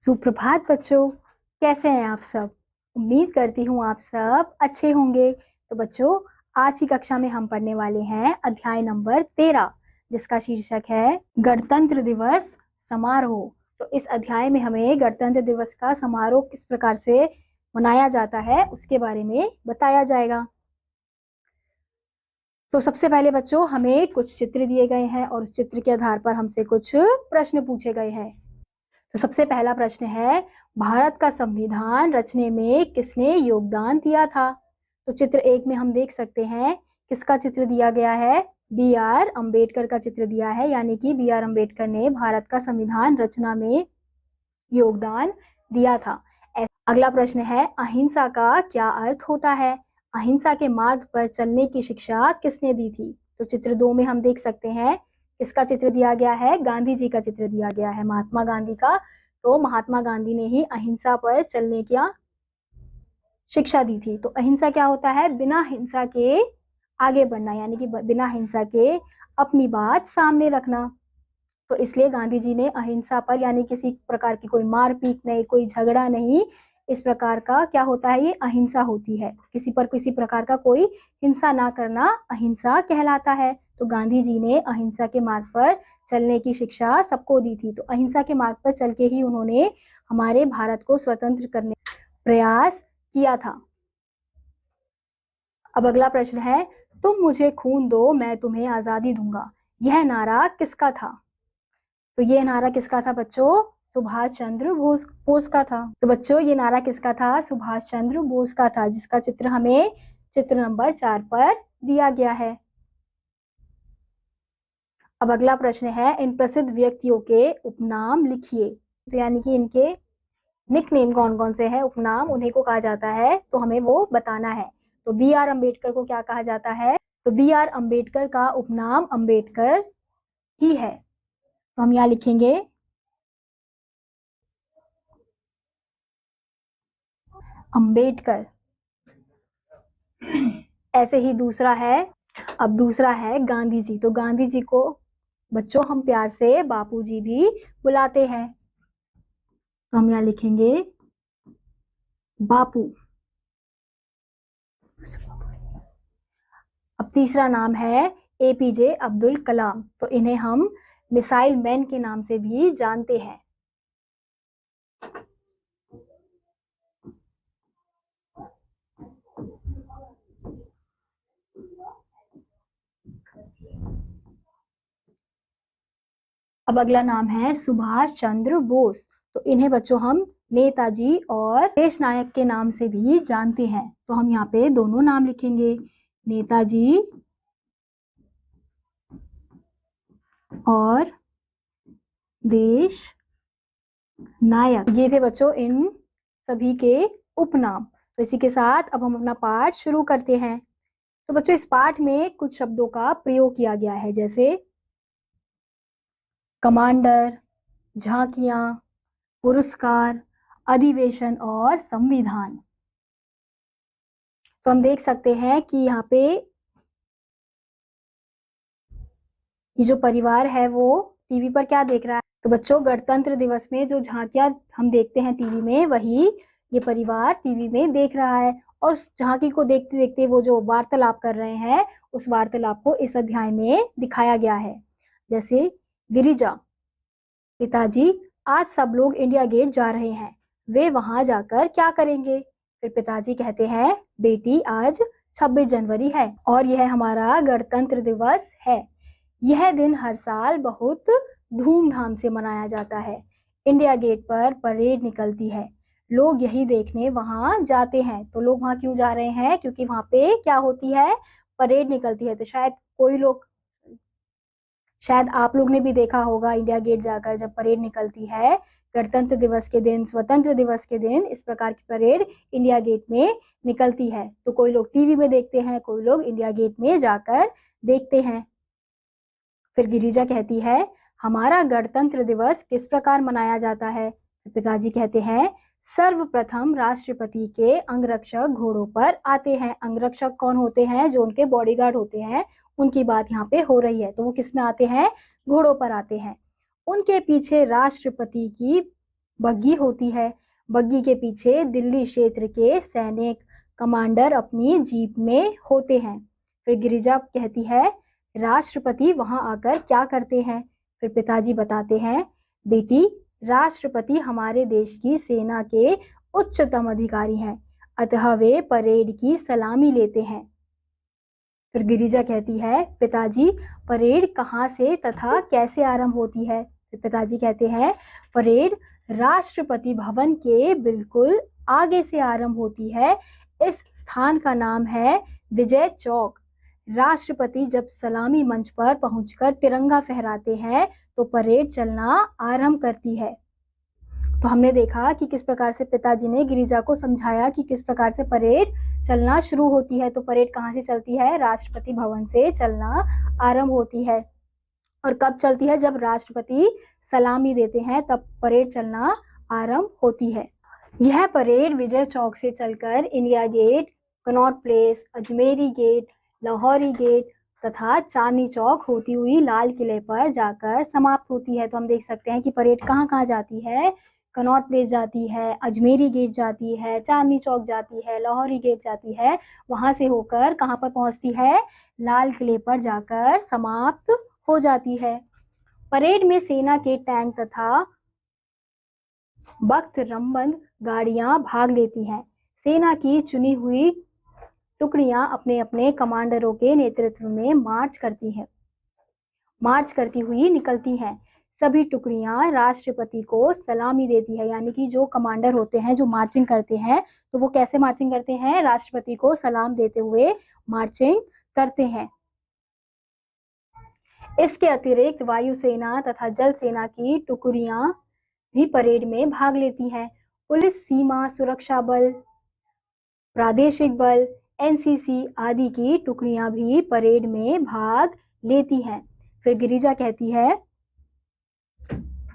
सुप्रभात बच्चों, कैसे हैं आप सब। उम्मीद करती हूँ आप सब अच्छे होंगे। तो बच्चों, आज की कक्षा में हम पढ़ने वाले हैं अध्याय नंबर 13, जिसका शीर्षक है गणतंत्र दिवस समारोह। तो इस अध्याय में हमें गणतंत्र दिवस का समारोह किस प्रकार से मनाया जाता है उसके बारे में बताया जाएगा। तो सबसे पहले बच्चों, हमें कुछ चित्र दिए गए हैं और उस चित्र के आधार पर हमसे कुछ प्रश्न पूछे गए हैं। तो सबसे पहला प्रश्न है, भारत का संविधान रचने में किसने योगदान दिया था। तो चित्र 1 में हम देख सकते हैं किसका चित्र दिया गया है, बी आर अम्बेडकर का चित्र दिया है, यानी कि बी आर अम्बेडकर ने भारत का संविधान रचना में योगदान दिया था। अगला प्रश्न है, अहिंसा का क्या अर्थ होता है। अहिंसा के मार्ग पर चलने की शिक्षा किसने दी थी। तो चित्र 2 में हम देख सकते हैं किसका चित्र दिया गया है, गांधी जी का चित्र दिया गया है, महात्मा गांधी का। तो महात्मा गांधी ने ही अहिंसा पर चलने की शिक्षा दी थी। तो अहिंसा क्या होता है, बिना हिंसा के आगे बढ़ना, यानी कि बिना हिंसा के अपनी बात सामने रखना। तो इसलिए गांधी जी ने अहिंसा पर, यानी किसी प्रकार की कोई मारपीट नहीं, कोई झगड़ा नहीं, इस प्रकार का क्या होता है, ये अहिंसा होती है। किसी पर किसी प्रकार का कोई हिंसा ना करना अहिंसा कहलाता है। तो गांधी जी ने अहिंसा के मार्ग पर चलने की शिक्षा सबको दी थी। तो अहिंसा के मार्ग पर चल के ही उन्होंने हमारे भारत को स्वतंत्र करने का प्रयास किया था। अब अगला प्रश्न है, तुम मुझे खून दो मैं तुम्हें आजादी दूंगा, यह नारा किसका था। तो ये नारा किसका था बच्चों, सुभाष चंद्र बोस का था। तो बच्चों, ये नारा किसका था, सुभाष चंद्र बोस का था, जिसका चित्र हमें चित्र नंबर 4 पर दिया गया है। अब अगला प्रश्न है, इन प्रसिद्ध व्यक्तियों के उपनाम लिखिए। तो यानी कि इनके निकनेम कौन कौन से हैं, उपनाम उन्हीं को कहा जाता है, तो हमें वो बताना है। तो बी आर अम्बेडकर को क्या कहा जाता है, तो बी आर अम्बेडकर का उपनाम अम्बेडकर ही है। तो हम यहाँ लिखेंगे अम्बेडकर। ऐसे ही दूसरा है, अब दूसरा है गांधी जी। तो गांधी जी को बच्चों हम प्यार से बापू जी भी बुलाते हैं, तो हम यहाँ लिखेंगे बापू। अब तीसरा नाम है एपीजे अब्दुल कलाम। तो इन्हें हम मिसाइल मैन के नाम से भी जानते हैं। अब अगला नाम है सुभाष चंद्र बोस। तो इन्हें बच्चों हम नेताजी और देश नायक के नाम से भी जानते हैं। तो हम यहाँ पे दोनों नाम लिखेंगे, नेताजी और देश नायक। ये थे बच्चों इन सभी के उपनाम। तो इसी के साथ अब हम अपना पाठ शुरू करते हैं। तो बच्चों, इस पाठ में कुछ शब्दों का प्रयोग किया गया है, जैसे कमांडर, झांकियां, पुरस्कार, अधिवेशन और संविधान। तो हम देख सकते हैं कि यहाँ पे ये जो परिवार है वो टीवी पर क्या देख रहा है। तो बच्चों, गणतंत्र दिवस में जो झांकियां हम देखते हैं टीवी में, वही ये परिवार टीवी में देख रहा है। और उस झांकी को देखते देखते वो जो वार्तालाप कर रहे हैं, उस वार्तालाप को इस अध्याय में दिखाया गया है। जैसे गिरिजा, पिताजी आज सब लोग इंडिया गेट जा रहे हैं, वे वहां जाकर क्या करेंगे। फिर पिताजी कहते हैं, बेटी आज 26 जनवरी है और यह हमारा गणतंत्र दिवस है। यह दिन हर साल बहुत धूमधाम से मनाया जाता है। इंडिया गेट पर परेड निकलती है, लोग यही देखने वहां जाते हैं। तो लोग वहां क्यों जा रहे हैं, क्योंकि वहां पे क्या होती है, परेड निकलती है। तो शायद आप लोग ने भी देखा होगा इंडिया गेट जाकर, जब परेड निकलती है गणतंत्र दिवस के दिन, स्वतंत्र दिवस के दिन, इस प्रकार की परेड इंडिया गेट में निकलती है। तो कोई लोग टीवी में देखते हैं, कोई लोग इंडिया गेट में जाकर देखते हैं। फिर गिरिजा कहती है, हमारा गणतंत्र दिवस किस प्रकार मनाया जाता है। पिताजी कहते हैं, सर्वप्रथम राष्ट्रपति के अंगरक्षक घोड़ों पर आते हैं। अंगरक्षक कौन होते हैं, जो उनके बॉडीगार्ड होते हैं, उनकी बात यहाँ पे हो रही है। तो वो किस में आते हैं, घोड़ों पर आते हैं। उनके पीछे राष्ट्रपति की बग्गी होती है। बग्गी के पीछे दिल्ली क्षेत्र के सैनिक कमांडर अपनी जीप में होते हैं। फिर गिरिजा कहती है राष्ट्रपति वहां आकर क्या करते हैं। फिर पिताजी बताते हैं बेटी राष्ट्रपति हमारे देश की सेना के उच्चतम अधिकारी हैं, अतः वे परेड की सलामी लेते हैं। फिर गिरिजा कहती है पिताजी परेड कहाँ से तथा कैसे आरंभ होती है। फिर पिताजी कहते हैं परेड राष्ट्रपति भवन के बिल्कुल आगे से आरंभ होती है। इस स्थान का नाम है विजय चौक। राष्ट्रपति जब सलामी मंच पर पहुंचकर तिरंगा फहराते हैं तो परेड चलना आरंभ करती है। तो हमने देखा कि किस प्रकार से पिताजी ने गिरिजा को समझाया कि किस प्रकार से परेड चलना शुरू होती है। तो परेड कहाँ से चलती है, राष्ट्रपति भवन से चलना आरंभ होती है। और कब चलती है, जब राष्ट्रपति सलामी देते हैं तब परेड चलना आरंभ होती है। यह परेड विजय चौक से चलकर India Gate, Connaught Place, Ajmeri Gate, Lahori Gate तथा चांदनी चौक होती हुई लाल किले पर जाकर समाप्त होती है। तो हम देख सकते हैं कि परेड कहाँ कहाँ जाती है, कनॉट प्लेस जाती है, अजमेरी गेट जाती है, चांदनी चौक जाती है, लाहौरी गेट जाती है, वहां से होकर कहाँ पर पहुंचती है, लाल किले पर जाकर समाप्त हो जाती है। परेड में सेना के टैंक तथा बख्त रंबंद गाड़ियां भाग लेती हैं। सेना की चुनी हुई टुकड़ियां अपने अपने कमांडरों के नेतृत्व में मार्च करती हुई निकलती हैं। सभी टुकड़ियां राष्ट्रपति को सलामी देती है, यानी कि जो कमांडर होते हैं जो मार्चिंग करते हैं तो वो कैसे मार्चिंग करते हैं, राष्ट्रपति को सलाम देते हुए मार्चिंग करते हैं। इसके अतिरिक्त वायुसेना तथा जल सेना की टुकड़ियां भी परेड में भाग लेती हैं। पुलिस, सीमा सुरक्षा बल, प्रादेशिक बल, एनसीसी आदि की टुकड़ियां भी परेड में भाग लेती हैं। फिर गिरिजा कहती है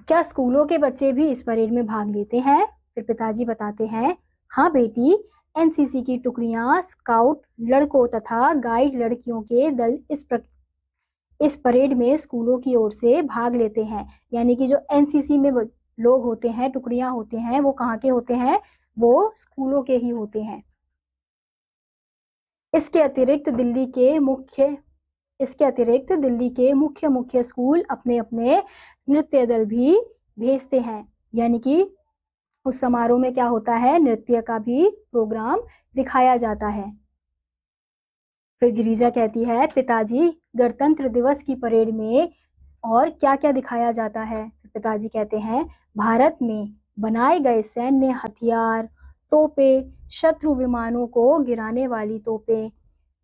क्या स्कूलों के बच्चे भी इस परेड में भाग लेते हैं। फिर पिताजी बताते हैं हाँ बेटी, एनसीसी की टुकड़ियां, स्काउट लड़कों तथा गाइड लड़कियों के दल इस परेड में स्कूलों की ओर से भाग लेते हैं। यानी कि जो एनसीसी में लोग होते हैं, टुकड़ियां होते हैं, वो कहाँ के होते हैं, वो स्कूलों के ही होते हैं। इसके अतिरिक्त दिल्ली के मुख्य स्कूल अपने अपने नृत्य दल भी भेजते हैं। यानी कि उस समारोह में क्या होता है, नृत्य का भी प्रोग्राम दिखाया जाता है। फिर गिरिजा कहती है पिताजी गणतंत्र दिवस की परेड में और क्या क्या दिखाया जाता है। पिताजी कहते हैं भारत में बनाए गए सैन्य हथियार, तोपें, शत्रु विमानों को गिराने वाली तोपें,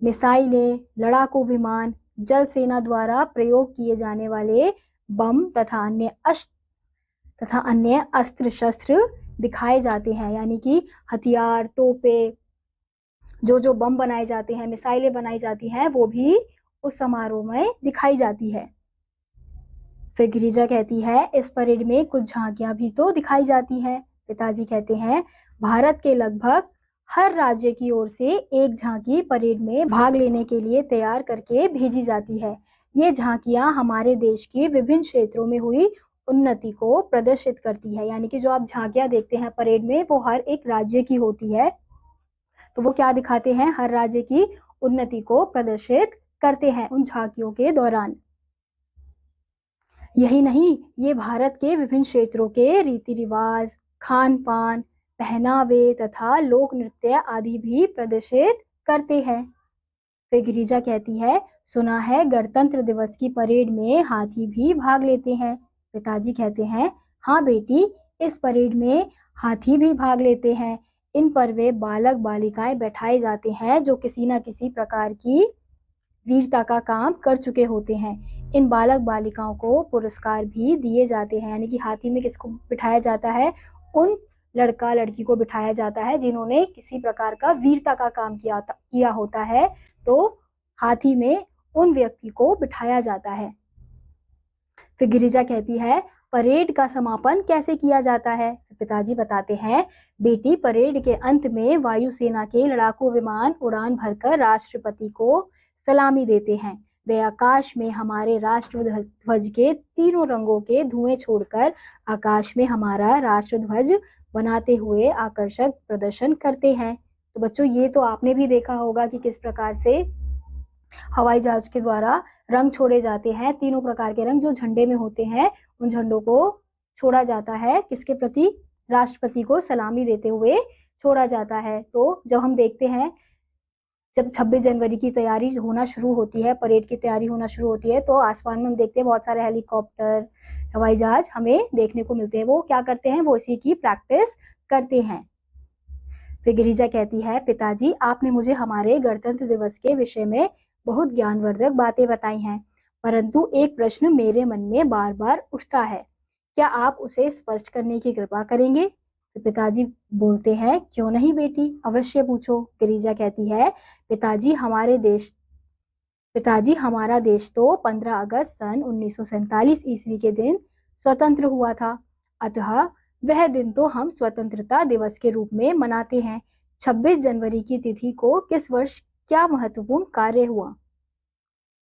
मिसाइलें, लड़ाकू विमान, जल सेना द्वारा प्रयोग किए जाने वाले बम तथा अन्य अस्त्र शस्त्र दिखाए जाते हैं। यानी कि हथियार, तोपें, जो बम बनाए जाते हैं, मिसाइलें बनाई जाती हैं, वो भी उस समारोह में दिखाई जाती है। फिर गिरिजा कहती है इस परेड में कुछ झांकियां भी तो दिखाई जाती हैं। पिताजी कहते हैं भारत के लगभग हर राज्य की ओर से एक झांकी परेड में भाग लेने के लिए तैयार करके भेजी जाती है। ये झांकियां हमारे देश की विभिन्न क्षेत्रों में हुई उन्नति को प्रदर्शित करती है। यानी कि जो आप झांकियां देखते हैं परेड में, वो हर एक राज्य की होती है। तो वो क्या दिखाते हैं, हर राज्य की उन्नति को प्रदर्शित करते हैं उन झांकियों के दौरान। यही नहीं, ये भारत के विभिन्न क्षेत्रों के रीति रिवाज, खान पान, पहनावे तथा लोक नृत्य आदि भी प्रदर्शित करते हैं। फिर गिरिजा कहती है सुना है गणतंत्र दिवस की परेड में हाथी भी भाग लेते हैं। पिताजी कहते हैं हाँ बेटी, इस परेड में हाथी भी भाग लेते हैं। इन पर वे बालक बालिकाएं बैठाए जाते हैं जो किसी न किसी प्रकार की वीरता का काम कर चुके होते हैं। इन बालक बालिकाओं को पुरस्कार भी दिए जाते हैं। यानी कि हाथी में किसको बिठाया जाता है, उन लड़का लड़की को बिठाया जाता है जिन्होंने किसी प्रकार का वीरता का काम किया होता है, तो हाथी में उन व्यक्ति को बिठाया जाता है। फिर गिरिजा कहती है परेड का समापन कैसे किया जाता है। पिताजी बताते हैं बेटी, परेड के अंत में वायुसेना के लड़ाकू विमान उड़ान भरकर राष्ट्रपति को सलामी देते हैं। वे आकाश में हमारे राष्ट्र ध्वज के तीनों रंगों के धुएं छोड़कर आकाश में हमारा राष्ट्र ध्वज बनाते हुए आकर्षक प्रदर्शन करते हैं। तो बच्चों ये तो आपने भी देखा होगा कि किस प्रकार से हवाई जहाज के द्वारा रंग छोड़े जाते हैं। तीनों प्रकार के रंग जो झंडे में होते हैं, उन झंडों को छोड़ा जाता है किसके प्रति? राष्ट्रपति को सलामी देते हुए छोड़ा जाता है। तो जब हम देखते हैं, जब 26 जनवरी की तैयारी होना शुरू होती है, परेड की तैयारी होना शुरू होती है, तो आसमान में हम देखते हैं बहुत सारे हेलीकॉप्टर, हवाई जहाज हमें देखने को मिलते हैं। वो क्या करते हैं? वो इसी की प्रैक्टिस करते हैं। फिर गिरिजा कहती है, पिताजी आपने मुझे हमारे गणतंत्र दिवस के विषय में बहुत ज्ञानवर्धक बातें बताई हैं, परंतु एक प्रश्न मेरे मन में बार बार उठता है, क्या आप उसे स्पष्ट करने की कृपा करेंगे? तो पिताजी बोलते हैं, क्यों नहीं बेटी, अवश्य पूछो। गिरिजा कहती है, पिताजी हमारा देश तो 15 अगस्त सन 1947 ईस्वी के दिन स्वतंत्र हुआ था, अतः वह दिन तो हम स्वतंत्रता दिवस के रूप में मनाते हैं। 26 जनवरी की तिथि को किस वर्ष क्या महत्वपूर्ण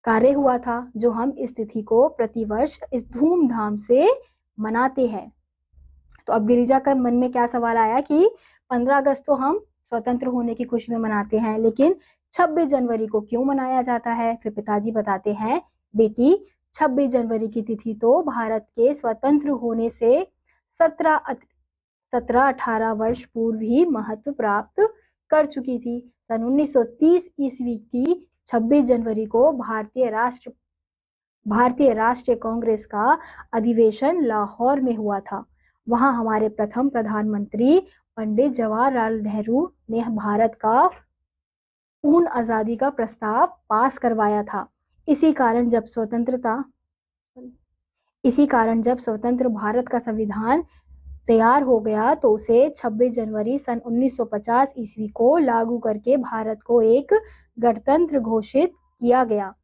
कार्य हुआ था जो हम इस तिथि को प्रतिवर्ष इस धूमधाम से मनाते हैं? तो अब गिरिजा का मन में क्या सवाल आया कि 15 अगस्त तो हम स्वतंत्र होने की खुशी में मनाते हैं, लेकिन 26 जनवरी को क्यों मनाया जाता है? फिर पिताजी बताते हैं, बेटी 26 जनवरी की तिथि तो भारत के स्वतंत्र होने से 17-18 वर्ष पूर्व ही महत्व प्राप्त कर चुकी थी। सन 1930 ईस्वी की 26 जनवरी को भारतीय राष्ट्रीय कांग्रेस का अधिवेशन लाहौर में हुआ था। वहां हमारे प्रथम प्रधानमंत्री पंडित जवाहरलाल नेहरू ने भारत का पूर्ण आजादी का प्रस्ताव पास करवाया था। इसी कारण जब स्वतंत्र भारत का संविधान तैयार हो गया तो उसे 26 जनवरी सन 1950 ईस्वी को लागू करके भारत को एक गणतंत्र घोषित किया गया।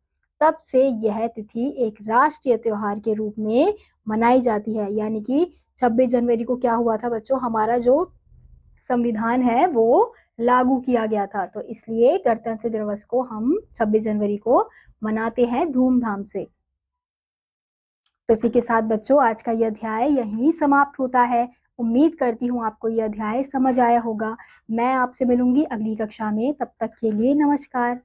तब से यह तिथि एक राष्ट्रीय त्योहार के रूप में मनाई जाती है। यानी कि 26 जनवरी को क्या हुआ था बच्चों? हमारा जो संविधान है वो लागू किया गया था, तो इसलिए गणतंत्र दिवस को हम 26 जनवरी को मनाते हैं धूमधाम से। तो इसी के साथ बच्चों आज का यह अध्याय यहीं समाप्त होता है। उम्मीद करती हूँ आपको यह अध्याय समझ आया होगा। मैं आपसे मिलूंगी अगली कक्षा में, तब तक के लिए नमस्कार।